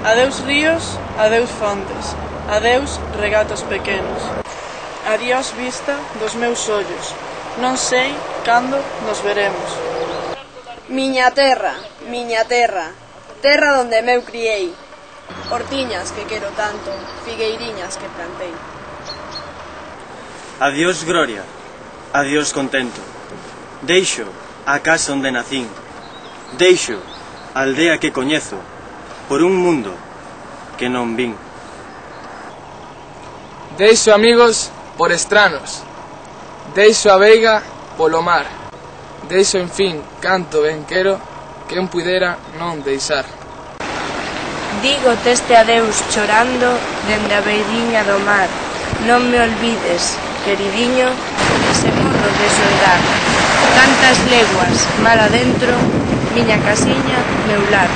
Adeus ríos, adeus fontes, adeus regatos pequenos. Adiós vista dos meus ollos, non sei cando nos veremos. Miña terra, terra donde meu criei, hortiñas que quero tanto, figueiriñas que plantei. Adiós gloria, adiós contento, deixo a casa onde nacín, deixo a aldea que coñezo, por un mundo que non vin. Deixo amigos por estranos, deixo a veiga polo mar, deixo en fin canto ben quero que un puidera non deixar. Digo teste adeus chorando dende a beiriña do mar, non me olvides, queridiño, ese mundo de soidar. Tantas leguas, mar adentro, miña casiña, meu lar.